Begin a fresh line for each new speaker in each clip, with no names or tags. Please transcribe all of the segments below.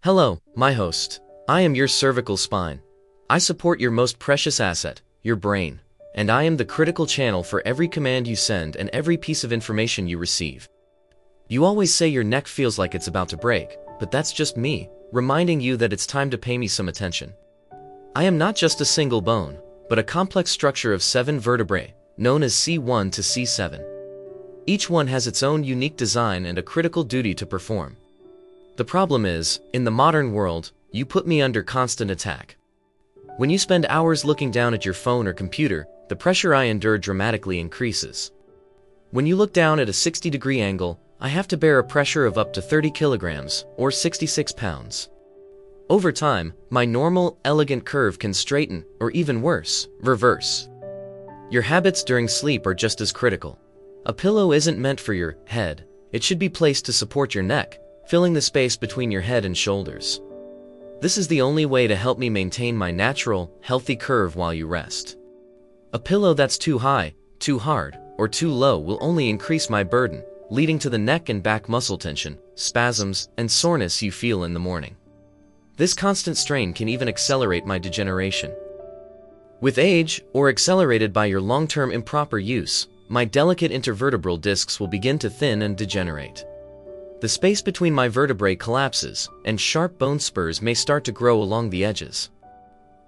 Hello, my host. I am your cervical spine. I support your most precious asset, your brain, and I am the critical channel for every command you send and every piece of information you receive. You always say your neck feels like it's about to break, but that's just me, reminding you that it's time to pay me some attention. I am not just a single bone, but a complex structure of 7 vertebrae, known as C1 to C7. Each one has its own unique design and a critical duty to perform. The problem is, in the modern world, you put me under constant attack. When you spend hours looking down at your phone or computer, the pressure I endure dramatically increases. When you look down at a 60-degree angle, I have to bear a pressure of up to 30 kilograms, or 66 pounds. Over time, my normal, elegant curve can straighten, or even worse, reverse. Your habits during sleep are just as critical. A pillow isn't meant for your head. It should be placed to support your neck, filling the space between your head and shoulders. This is the only way to help me maintain my natural, healthy curve while you rest. A pillow that's too high, too hard, or too low will only increase my burden, leading to the neck and back muscle tension, spasms, and soreness you feel in the morning. This constant strain can even accelerate my degeneration. With age, or accelerated by your long-term improper use, my delicate intervertebral discs will begin to thin and degenerate. The space between my vertebrae collapses, and sharp bone spurs may start to grow along the edges.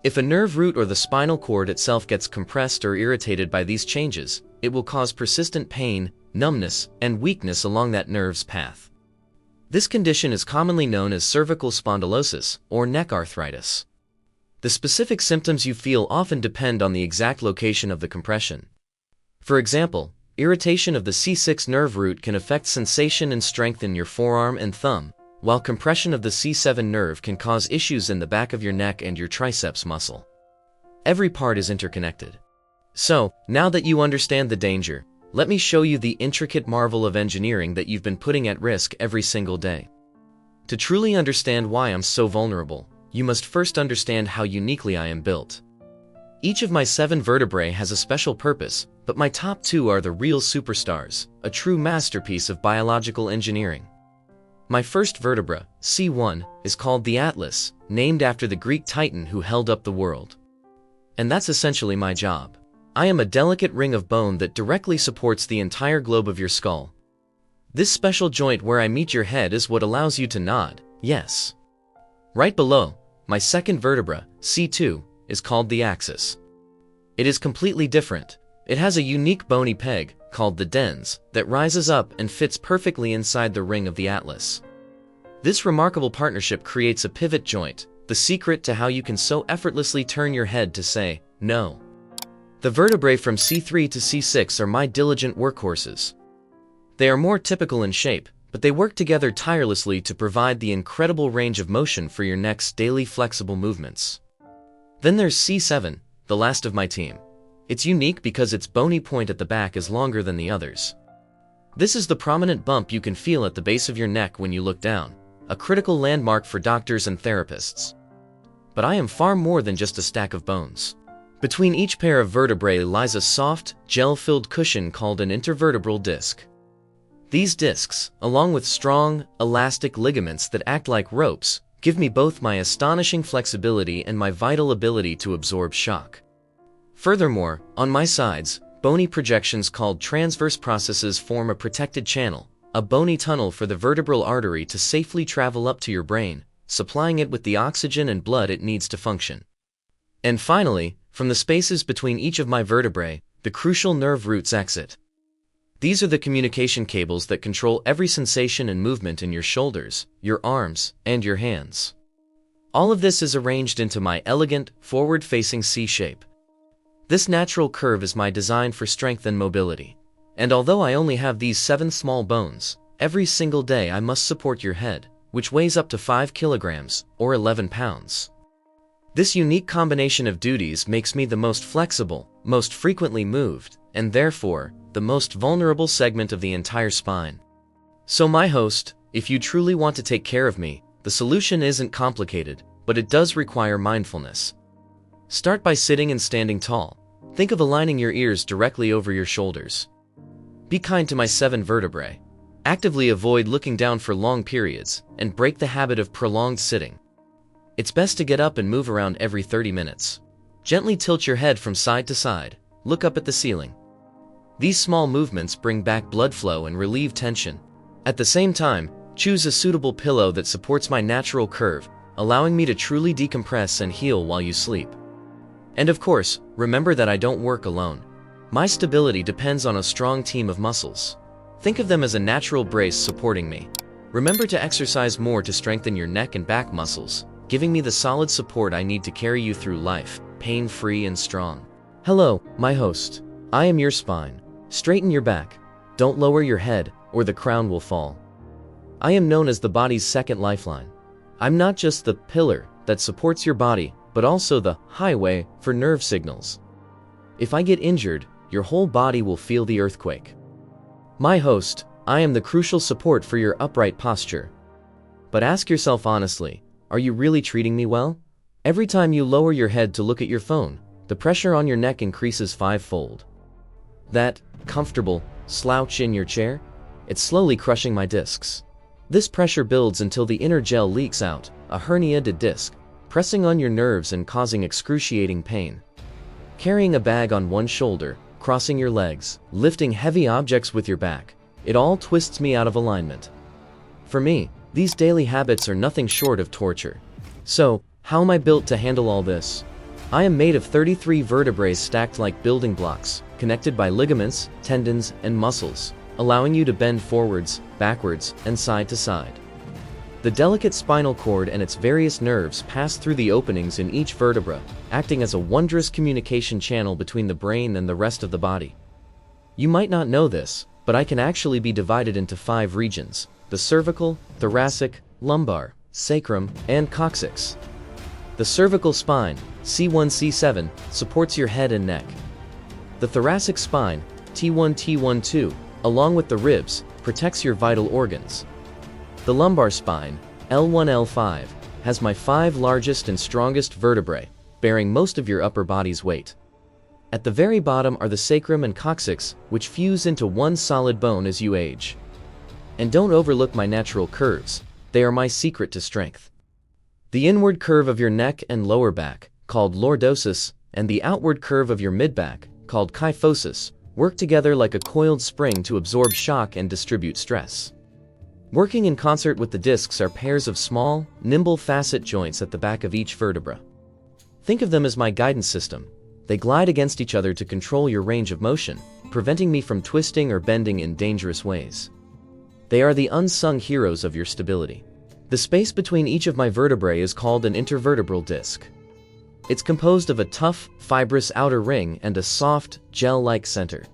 If a nerve root or the spinal cord itself gets compressed or irritated by these changes, it will cause persistent pain, numbness, and weakness along that nerve's path. This condition is commonly known as cervical spondylosis, or neck arthritis. The specific symptoms you feel often depend on the exact location of the compression. For example, irritation of the C6 nerve root can affect sensation and strength in your forearm and thumb, while compression of the C7 nerve can cause issues in the back of your neck and your triceps muscle. Every part is interconnected. So, now that you understand the danger, let me show you the intricate marvel of engineering that you've been putting at risk every single day. To truly understand why I'm so vulnerable, you must first understand how uniquely I am built. Each of my 7 vertebrae has a special purpose, but my top 2 are the real superstars, a true masterpiece of biological engineering. My first vertebra, C1, is called the Atlas, named after the Greek titan who held up the world. And that's essentially my job. I am a delicate ring of bone that directly supports the entire globe of your skull. This special joint where I meet your head is what allows you to nod, yes. Right below, my second vertebra, C2, is called the axis. It is completely different. It has a unique bony peg, called the dens, that rises up and fits perfectly inside the ring of the atlas. This remarkable partnership creates a pivot joint, the secret to how you can so effortlessly turn your head to say, no. The vertebrae from C3 to C6 are my diligent workhorses. They are more typical in shape, but they work together tirelessly to provide the incredible range of motion for your neck's daily flexible movements. Then there's C7, the last of my team. It's unique because its bony point at the back is longer than the others. This is the prominent bump you can feel at the base of your neck when you look down, a critical landmark for doctors and therapists. But I am far more than just a stack of bones. Between each pair of vertebrae lies a soft, gel-filled cushion called an intervertebral disc. These discs, along with strong, elastic ligaments that act like ropes, give me both my astonishing flexibility and my vital ability to absorb shock. Furthermore, on my sides, bony projections called transverse processes form a protected channel, a bony tunnel for the vertebral artery to safely travel up to your brain, supplying it with the oxygen and blood it needs to function. And finally, from the spaces between each of my vertebrae, the crucial nerve roots exit. These are the communication cables that control every sensation and movement in your shoulders, your arms, and your hands. All of this is arranged into my elegant, forward-facing C shape. This natural curve is my design for strength and mobility. And although I only have these 7 small bones, every single day I must support your head, which weighs up to 5 kilograms, or 11 pounds. This unique combination of duties makes me the most flexible, most frequently moved, and therefore, the most vulnerable segment of the entire spine. So my host, if you truly want to take care of me, the solution isn't complicated, but it does require mindfulness. Start by sitting and standing tall. Think of aligning your ears directly over your shoulders. Be kind to my 7 vertebrae. Actively avoid looking down for long periods, and break the habit of prolonged sitting. It's best to get up and move around every 30 minutes. Gently tilt your head from side to side, look up at the ceiling. These small movements bring back blood flow and relieve tension. At the same time, choose a suitable pillow that supports my natural curve, allowing me to truly decompress and heal while you sleep. And of course, remember that I don't work alone. My stability depends on a strong team of muscles. Think of them as a natural brace supporting me. Remember to exercise more to strengthen your neck and back muscles, giving me the solid support I need to carry you through life, pain-free and strong. Hello, my host. I am your spine. Straighten your back. Don't lower your head, or the crown will fall. I am known as the body's second lifeline. I'm not just the pillar that supports your body, but also the highway for nerve signals. If I get injured, your whole body will feel the earthquake. My host, I am the crucial support for your upright posture. But ask yourself honestly, are you really treating me well? Every time you lower your head to look at your phone, the pressure on your neck increases 5-fold. That comfortable slouch in your chair, it's slowly crushing my discs. This pressure builds until the inner gel leaks out, a herniated disc, pressing on your nerves and causing excruciating pain. Carrying a bag on one shoulder, crossing your legs, lifting heavy objects with your back, it all twists me out of alignment. For me, these daily habits are nothing short of torture. So, how am I built to handle all this? I am made of 33 vertebrae stacked like building blocks, connected by ligaments, tendons, and muscles, allowing you to bend forwards, backwards, and side to side. The delicate spinal cord and its various nerves pass through the openings in each vertebra, acting as a wondrous communication channel between the brain and the rest of the body. You might not know this, but I can actually be divided into 5 regions: the cervical, thoracic, lumbar, sacrum, and coccyx. The cervical spine, C1-C7, supports your head and neck. The thoracic spine, T1-T1-2, along with the ribs, protects your vital organs. The lumbar spine, L1-L5, has my 5 largest and strongest vertebrae, bearing most of your upper body's weight. At the very bottom are the sacrum and coccyx, which fuse into one solid bone as you age. And don't overlook my natural curves, they are my secret to strength. The inward curve of your neck and lower back, called lordosis, and the outward curve of your mid-back, called kyphosis, work together like a coiled spring to absorb shock and distribute stress. Working in concert with the discs are pairs of small, nimble facet joints at the back of each vertebra. Think of them as my guidance system. They glide against each other to control your range of motion, preventing me from twisting or bending in dangerous ways. They are the unsung heroes of your stability. The space between each of my vertebrae is called an intervertebral disc. It's composed of a tough, fibrous outer ring and a soft, gel-like center.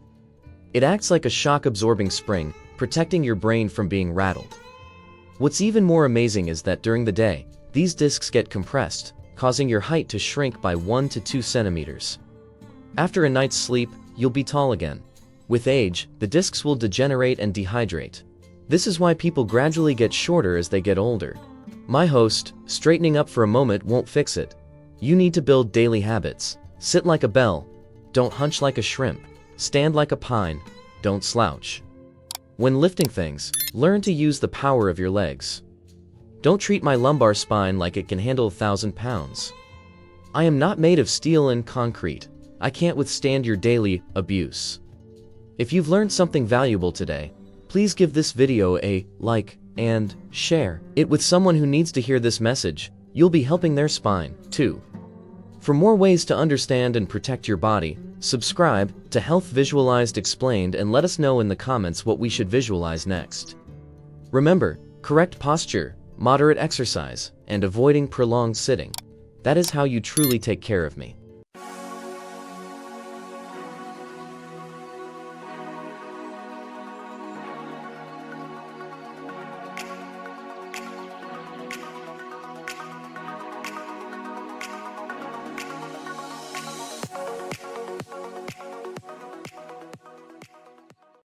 It acts like a shock-absorbing spring, protecting your brain from being rattled. What's even more amazing is that during the day, these discs get compressed, causing your height to shrink by 1 to 2 centimeters. After a night's sleep, you'll be tall again. With age, the discs will degenerate and dehydrate. This is why people gradually get shorter as they get older. My host, straightening up for a moment won't fix it. You need to build daily habits. Sit like a bell. Don't hunch like a shrimp. Stand like a pine. Don't slouch. When lifting things, learn to use the power of your legs. Don't treat my lumbar spine like it can handle 1,000 pounds. I am not made of steel and concrete. I can't withstand your daily abuse. If you've learned something valuable today, please give this video a like and share it with someone who needs to hear this message. You'll be helping their spine, too. For more ways to understand and protect your body, subscribe to Health Visualized Explained and let us know in the comments what we should visualize next. Remember, correct posture, moderate exercise, and avoiding prolonged sitting. That is how you truly take care of me.